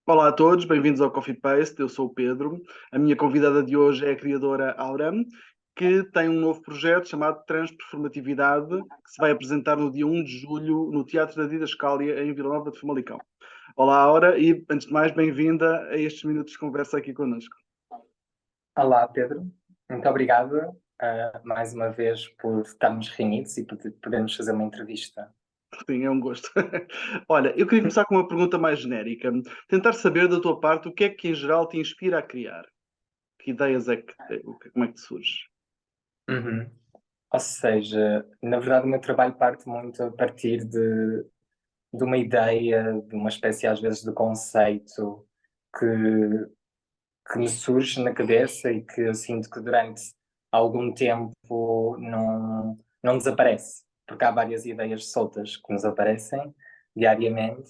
Olá a todos, bem-vindos ao Coffee Paste. Eu sou o Pedro. A minha convidada de hoje é a criadora Aura, que tem um novo projeto chamado Transperformatividade, que se vai apresentar no dia 1 de julho no Teatro da Didascália, em Vila Nova de Famalicão. Olá, Aura, e antes de mais, bem-vinda a estes minutos de conversa aqui connosco. Olá, Pedro. Muito obrigado, mais uma vez por estarmos reunidos e por podermos fazer uma entrevista. Sim, é um gosto. Olha, eu queria começar com uma pergunta mais genérica. Tentar saber da tua parte o que é que em geral te inspira a criar. Que ideias é que, como é que te surge? Uhum. Ou seja, na verdade, o meu trabalho parte muito a partir de uma ideia, de uma espécie, às vezes, de conceito que, que me surge na cabeça e que eu sinto que durante algum tempo não desaparece, porque há várias ideias soltas que nos aparecem diariamente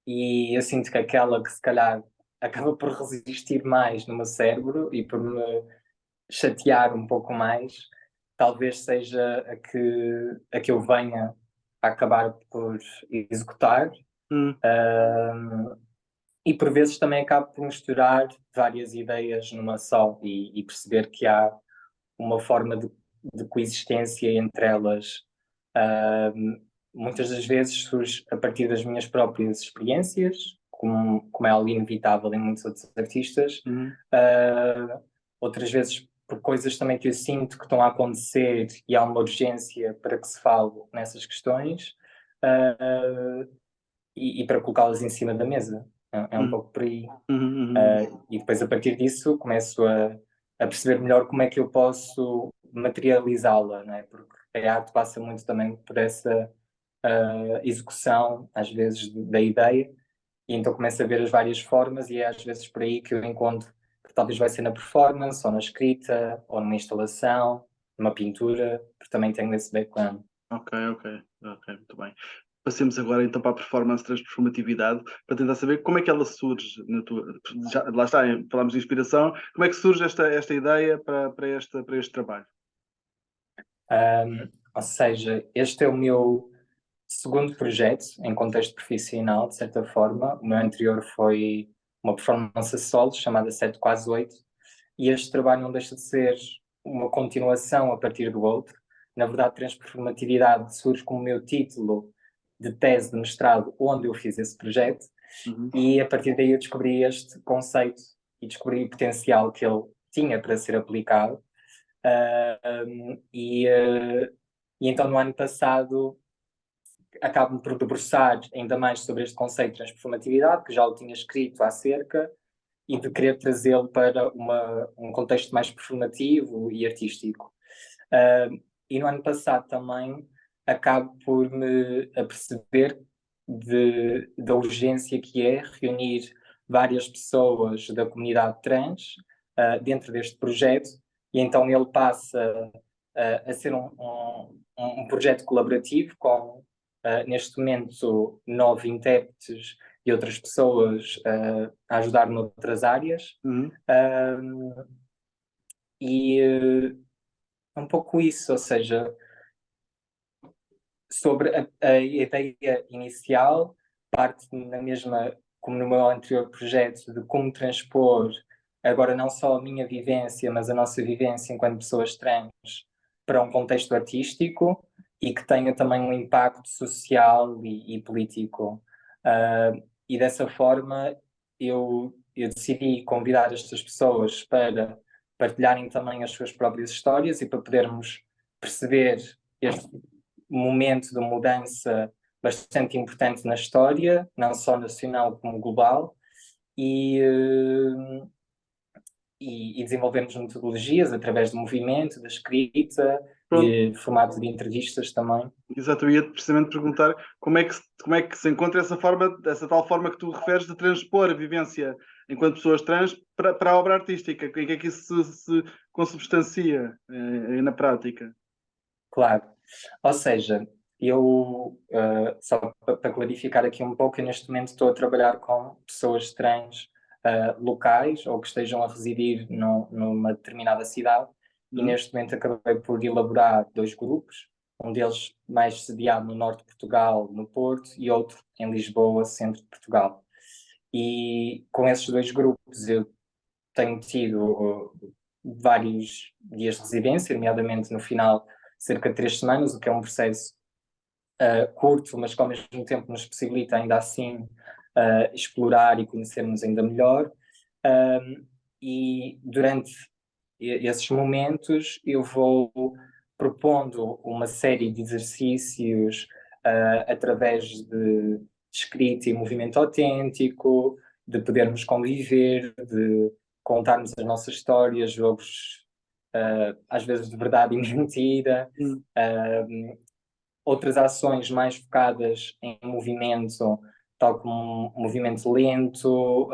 e eu sinto que aquela que se calhar acaba por resistir mais no meu cérebro e por me chatear um pouco mais, talvez seja a que eu venha a acabar por executar. Hum, E por vezes também acabo por misturar várias ideias numa só e perceber que há uma forma de coexistência entre elas. Muitas das vezes surge a partir das minhas próprias experiências, como é algo inevitável em muitos outros artistas. hum, Outras vezes por coisas também que eu sinto que estão a acontecer e há uma urgência para que se fale nessas questões. Uh, e para colocá-las em cima da mesa. É um hum, pouco por aí. hum. E depois, a partir disso, começo a perceber melhor como é que eu posso materializá-la, não é? Porque a arte passa muito também por essa execução, às vezes, da ideia, e então começo a ver as várias formas, e é às vezes por aí que eu encontro que talvez vai ser na performance, ou na escrita, ou numa instalação, numa pintura, porque também tenho esse background. Ok, ok, muito bem. Passemos agora então para a performance transperformatividade, para tentar saber como é que ela surge na tua. Lá está, falámos de inspiração. Como é que surge esta ideia para este trabalho? Ou seja, este é o meu segundo projeto em contexto profissional, de certa forma. O meu anterior foi uma performance a solo chamada 7 Quase 8, e este trabalho não deixa de ser uma continuação a partir do outro. Na verdade, Transperformatividade surge como o meu título de tese de mestrado, onde eu fiz esse projeto, Uhum. e a partir daí eu descobri este conceito e descobri o potencial que ele tinha para ser aplicado. E então, no ano passado, acabo-me por debruçar ainda mais sobre este conceito de transperformatividade, que já o tinha escrito acerca, e de querer trazê-lo para um contexto mais performativo e artístico. E no ano passado também acabo por me aperceber da urgência que é reunir várias pessoas da comunidade trans dentro deste projeto, e então ele passa a ser um projeto colaborativo com, neste momento, 9 intérpretes e outras pessoas a ajudar noutras áreas. Uhum. Uh, e é um pouco isso, ou seja, sobre a ideia inicial, parte na mesma, como no meu anterior projeto, de como transpor agora não só a minha vivência, mas a nossa vivência enquanto pessoas trans para um contexto artístico e que tenha também um impacto social e político. E dessa forma eu decidi convidar estas pessoas para partilharem também as suas próprias histórias e para podermos perceber este momento de mudança bastante importante na história, não só nacional como global, e, uh, e desenvolvemos metodologias através do movimento, da escrita, Pronto, de formatos de entrevistas também. exato. Eu ia precisamente perguntar como é que se encontra essa forma, essa tal forma que tu referes de transpor a vivência enquanto pessoas trans para a obra artística. Em que é que isso se consubstancia na prática? Claro. Ou seja, só para clarificar aqui um pouco, eu neste momento estou a trabalhar com pessoas trans locais ou que estejam a residir numa determinada cidade, e Uhum. neste momento acabei por elaborar 2 grupos, um deles mais sediado no norte de Portugal, no Porto, e outro em Lisboa, centro de Portugal. E com esses dois grupos eu tenho tido vários dias de residência, nomeadamente no final, cerca de 3 semanas, o que é um processo curto, mas que ao mesmo tempo nos possibilita ainda assim explorar e conhecermos ainda melhor. E durante esses momentos eu vou propondo uma série de exercícios através de escrita e movimento autêntico, de podermos conviver, de contarmos as nossas histórias, jogos às vezes de verdade e mentira, outras ações mais focadas em movimento, tal como um movimento lento,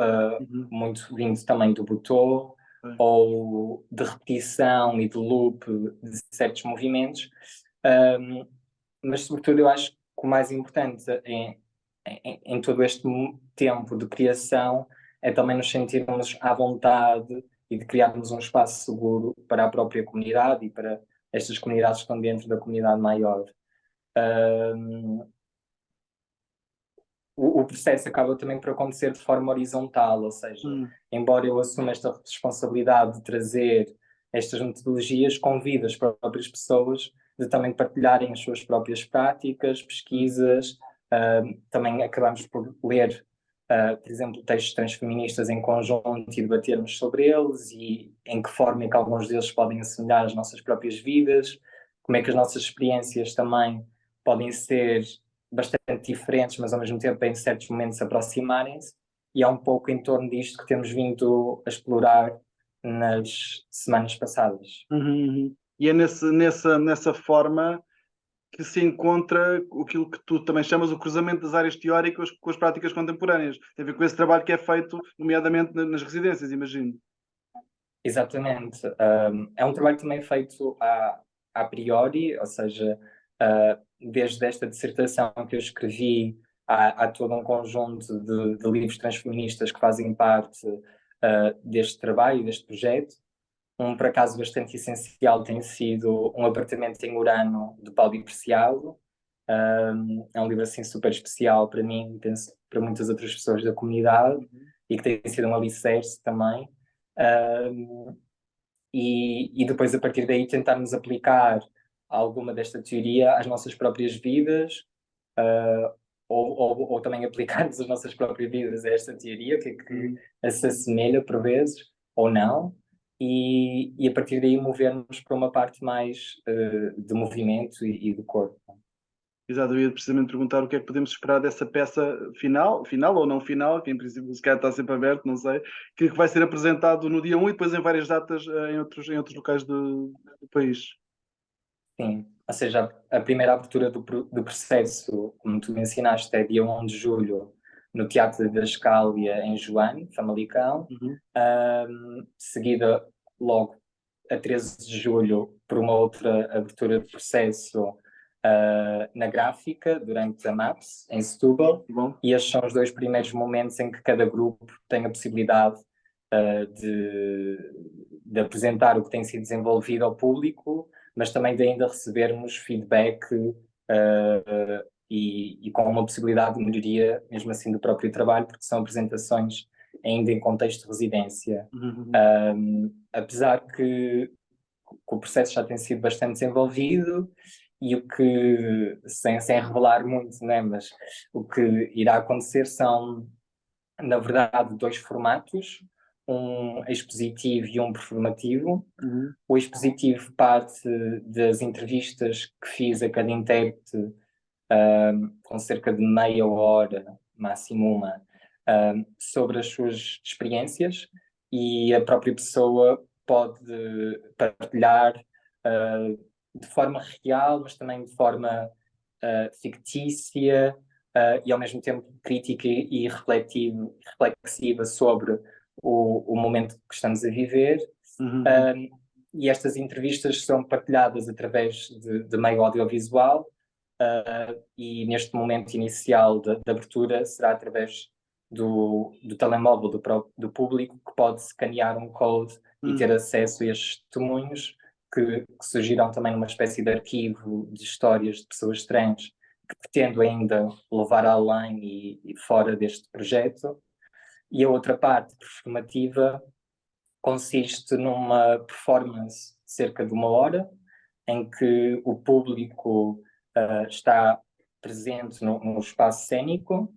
muito vindo também do Butô, ou de repetição e de loop de certos movimentos. Mas, sobretudo, eu acho que o mais importante em todo este tempo de criação é também nos sentirmos à vontade e de criarmos um espaço seguro para a própria comunidade e para estas comunidades que estão dentro da comunidade maior. O processo acaba também por acontecer de forma horizontal, ou seja, embora eu assuma esta responsabilidade de trazer estas metodologias, convido as próprias pessoas de também partilharem as suas próprias práticas, pesquisas. Também acabamos por ler, por exemplo, textos transfeministas em conjunto e debatermos sobre eles e em que forma é que alguns deles podem assemelhar as nossas próprias vidas, como é que as nossas experiências também podem ser bastante diferentes, mas ao mesmo tempo em certos momentos aproximarem-se, e é um pouco em torno disto que temos vindo a explorar nas semanas passadas. E é nessa forma que se encontra aquilo que tu também chamas o cruzamento das áreas teóricas com as práticas contemporâneas. Tem a ver com esse trabalho que é feito, nomeadamente nas residências, imagino. Exatamente. É um trabalho também feito a priori, ou seja, desde esta dissertação que eu escrevi, há todo um conjunto de livros transfeministas que fazem parte deste trabalho, deste projeto. Por acaso bastante essencial tem sido Um Apartamento em Urano, de Paulo Preciado. É um livro assim super especial para mim e penso para muitas outras pessoas da comunidade, e que tem sido um alicerce também. E depois, a partir daí, tentarmos aplicar alguma desta teoria às nossas próprias vidas, ou também aplicarmos as nossas próprias vidas a esta teoria, o que é que se assemelha por vezes, ou não, e a partir daí movermos para uma parte mais de movimento e do corpo. Exato, eu ia precisamente perguntar o que é que podemos esperar dessa peça final ou não final, que em princípio se calhar está sempre aberto, não sei, que vai ser apresentado no dia 1 e depois em várias datas em outros locais do país. Sim, ou seja, a primeira abertura do processo, como tu mencionaste, é dia 1 de julho, no Teatro da Escália, em Joane, Famalicão. Seguida, logo a 13 de julho, por uma outra abertura de processo na Gráfica, durante a MAPS, em Setúbal. E estes são os 2 primeiros momentos em que cada grupo tem a possibilidade de apresentar o que tem sido desenvolvido ao público, mas também de ainda recebermos feedback e com uma possibilidade de melhoria, mesmo assim, do próprio trabalho, porque são apresentações ainda em contexto de residência. Apesar que o processo já tem sido bastante desenvolvido, e o que, sem revelar muito, né, mas o que irá acontecer são, na verdade, 2 formatos, um expositivo e um performativo. O expositivo parte das entrevistas que fiz a cada intérprete, com cerca de meia hora, máximo uma, sobre as suas experiências, e a própria pessoa pode partilhar de forma real, mas também de forma fictícia, e ao mesmo tempo crítica e reflexiva sobre o momento que estamos a viver. E estas entrevistas são partilhadas através de meio audiovisual, e neste momento inicial de abertura será através do telemóvel do público, que pode escanear um code e ter acesso a estes testemunhos que surgiram também numa espécie de arquivo de histórias de pessoas trans, que pretendo ainda levar além e fora deste projeto. E a outra parte performativa consiste numa performance de cerca de 1 hora, em que o público está presente no espaço cênico,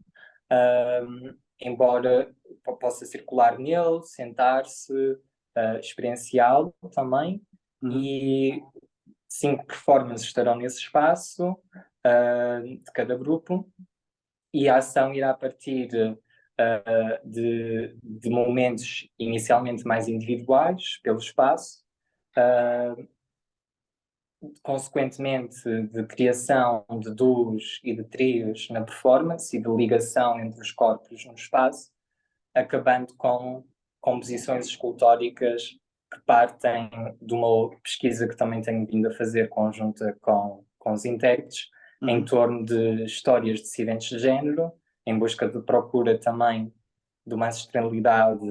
embora possa circular nele, sentar-se, experienciá-lo também, e 5 performances estarão nesse espaço de cada grupo, e a ação irá partir de momentos inicialmente mais individuais pelo espaço, consequentemente de criação de duos e de trios na performance e de ligação entre os corpos no espaço, acabando com composições escultóricas que partem de uma pesquisa que também tenho vindo a fazer conjunta com os intérpretes, em torno de histórias de dissidentes de género, em busca de procura também de uma ancestralidade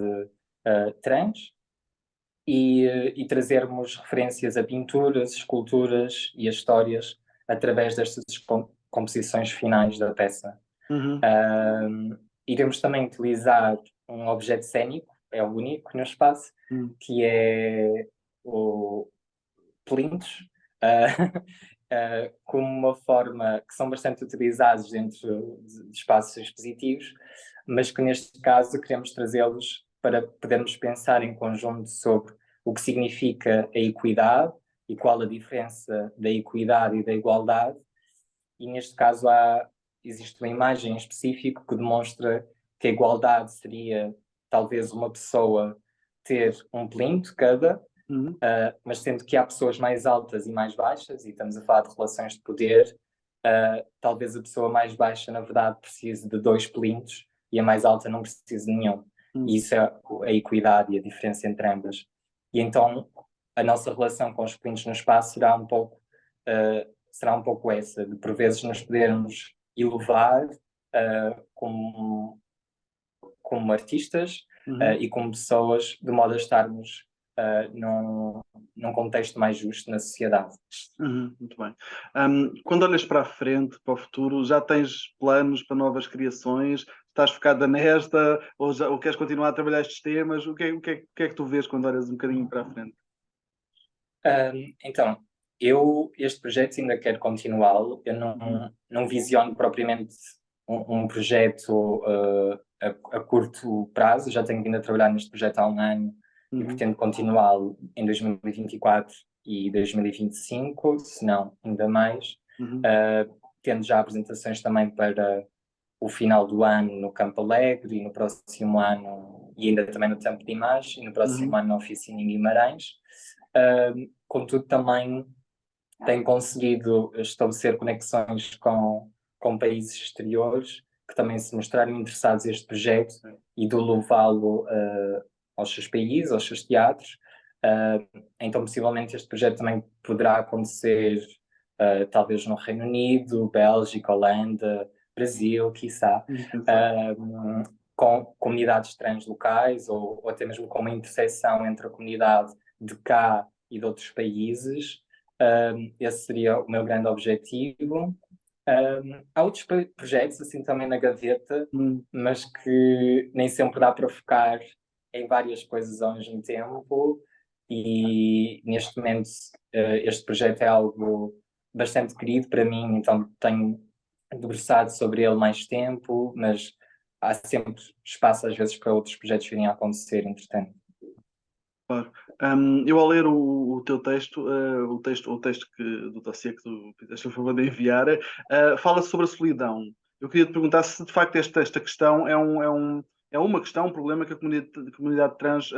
trans, e trazermos referências a pinturas, esculturas e a histórias através destas composições finais da peça. Iremos também utilizar um objeto cênico, é o único no espaço, que é o plintos, como uma forma que são bastante utilizados dentro de espaços expositivos, mas que neste caso queremos trazê-los para podermos pensar em conjunto sobre o que significa a equidade e qual a diferença da equidade e da igualdade. E neste caso existe uma imagem em específico que demonstra que a igualdade seria talvez uma pessoa ter um plinto cada, mas sendo que há pessoas mais altas e mais baixas, e estamos a falar de relações de poder, talvez a pessoa mais baixa, na verdade, precise de 2 plintos e a mais alta não precise de nenhum. E isso é a equidade e a diferença entre ambas. E então a nossa relação com os plintos no espaço será um pouco essa, de por vezes nos podermos elevar como artistas e como pessoas, de modo a estarmos num contexto mais justo na sociedade. Muito bem. Quando olhas para a frente, para o futuro, já tens planos para novas criações? Estás focada nesta? Ou queres continuar a trabalhar estes temas? O que é que tu vês quando olhas um bocadinho para a frente? Então, este projeto ainda quero continuá-lo. Eu não visiono propriamente um projeto a curto prazo. Já tenho vindo a trabalhar neste projeto há 1 ano e pretendo continuá-lo em 2024 e 2025, se não ainda mais, tendo já apresentações também para o final do ano no Campo Alegre e no próximo ano, e ainda também no Tempo de Imagem, e no próximo ano na oficina em Guimarães. Contudo, também tenho conseguido estabelecer conexões com países exteriores que também se mostraram interessados neste projeto e de levá-lo aos seus países, aos seus teatros. Então, possivelmente, este projeto também poderá acontecer talvez no Reino Unido, Bélgica, Holanda, Brasil, quiçá, com comunidades trans locais ou até mesmo com uma interseção entre a comunidade de cá e de outros países. Esse seria o meu grande objetivo. Há outros projetos assim também na gaveta, mas que nem sempre dá para focar em várias coisas ao mesmo tempo, e neste momento este projeto é algo bastante querido para mim, então tenho debruçado sobre ele mais tempo, mas há sempre espaço às vezes para outros projetos virem a acontecer, entretanto. Claro. Eu ao ler o teu texto, o texto do dossiê que tu fizeste a favor de enviar, fala sobre a solidão. Eu queria te perguntar se de facto esta questão é uma questão, um problema que a comunidade trans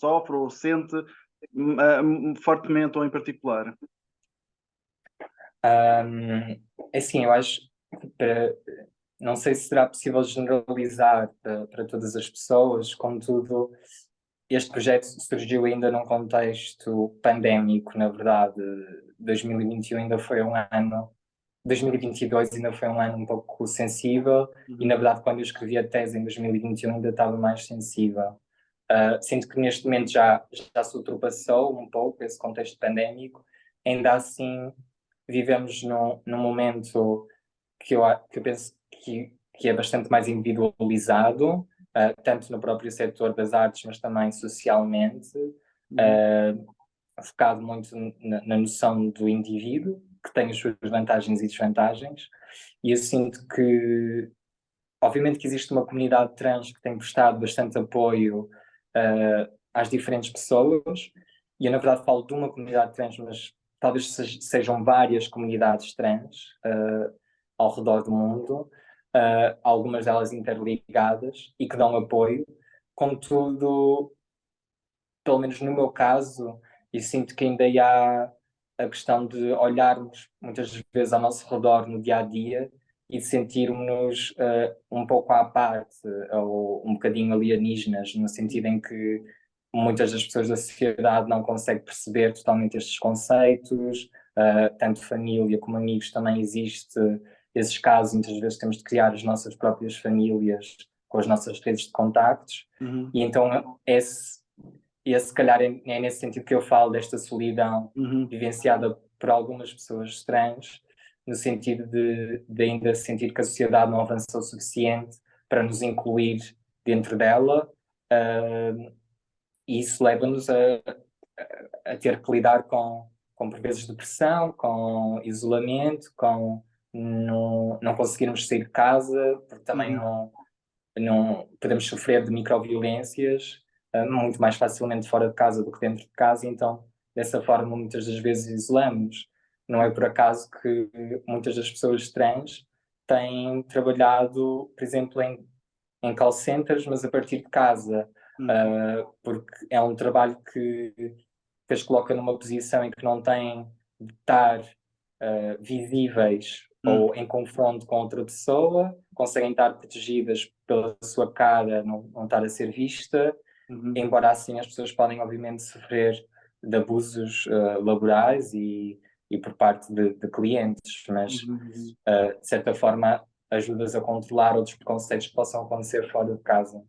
sofre ou sente fortemente ou em particular. Assim, eu acho que não sei se será possível generalizar para todas as pessoas, contudo, este projeto surgiu ainda num contexto pandémico, na verdade. 2021 ainda foi um ano, 2022 ainda foi um ano um pouco sensível, e na verdade quando eu escrevi a tese em 2021 ainda estava mais sensível. Sinto que neste momento já se ultrapassou um pouco esse contexto pandémico, ainda assim vivemos num momento que eu penso que é bastante mais individualizado, tanto no próprio setor das artes, mas também socialmente, focado muito na noção do indivíduo, que tem as suas vantagens e desvantagens, e eu sinto que, obviamente que existe uma comunidade trans que tem prestado bastante apoio às diferentes pessoas, e eu na verdade falo de uma comunidade trans, mas talvez sejam várias comunidades trans ao redor do mundo, algumas delas interligadas e que dão apoio. Contudo, pelo menos no meu caso, e sinto que ainda há a questão de olharmos muitas vezes ao nosso redor no dia a dia e de sentirmos um pouco à parte ou um bocadinho alienígenas, no sentido em que muitas das pessoas da sociedade não conseguem perceber totalmente estes conceitos, tanto família como amigos também existe esses casos, muitas vezes temos de criar as nossas próprias famílias com as nossas redes de contactos, e então se calhar é nesse sentido que eu falo desta solidão vivenciada por algumas pessoas trans, no sentido de ainda sentir que a sociedade não avançou o suficiente para nos incluir dentro dela, e isso leva-nos a ter que lidar com por vezes depressão, com isolamento, com não conseguirmos sair de casa, porque também não podemos sofrer de microviolências muito mais facilmente fora de casa do que dentro de casa, então dessa forma muitas das vezes isolamos. Não é por acaso que muitas das pessoas trans têm trabalhado, por exemplo, em call centers, mas a partir de casa, porque é um trabalho que as coloca numa posição em que não têm de estar visíveis ou em confronto com outra pessoa, conseguem estar protegidas pela sua cara, não estar a ser vista, embora assim as pessoas podem obviamente sofrer de abusos laborais e por parte de clientes, mas de certa forma ajudas a controlar outros preconceitos que possam acontecer fora de casa.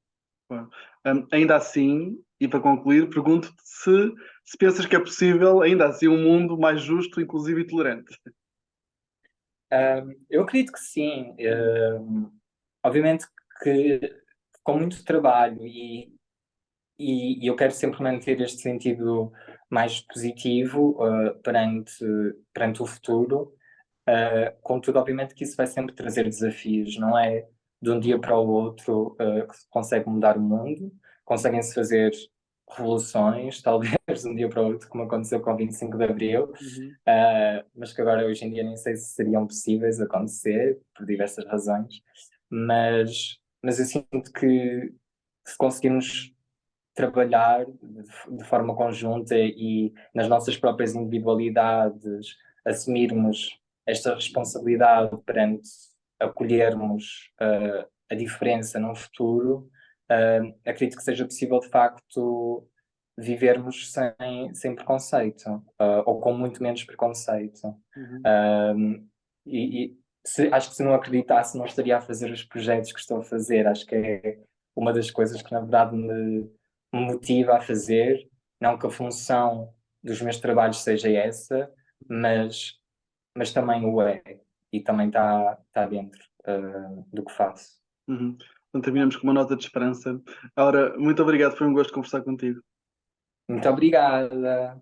Ainda assim, e para concluir, pergunto-te se pensas que é possível, ainda assim, um mundo mais justo, inclusive e tolerante. Eu acredito que sim. Obviamente que com muito trabalho e eu quero sempre manter este sentido mais positivo perante o futuro. Contudo, obviamente que isso vai sempre trazer desafios, não é de um dia para o outro que se consegue mudar o mundo, conseguem-se fazer revoluções, talvez de um dia para o outro, como aconteceu com o 25 de Abril, mas que agora hoje em dia nem sei se seriam possíveis acontecer, por diversas razões, mas eu sinto que se conseguirmos trabalhar de forma conjunta e nas nossas próprias individualidades assumirmos esta responsabilidade perante acolhermos a diferença num futuro, acredito que seja possível de facto vivermos sem preconceito ou com muito menos preconceito. Acho que se não acreditasse não estaria a fazer os projetos que estou a fazer. Acho que é uma das coisas que na verdade me motiva a fazer, não que a função dos meus trabalhos seja essa, mas também o é, e também está dentro do que faço. Então terminamos com uma nota de esperança. Ora, muito obrigado, foi um gosto conversar contigo. Muito obrigada.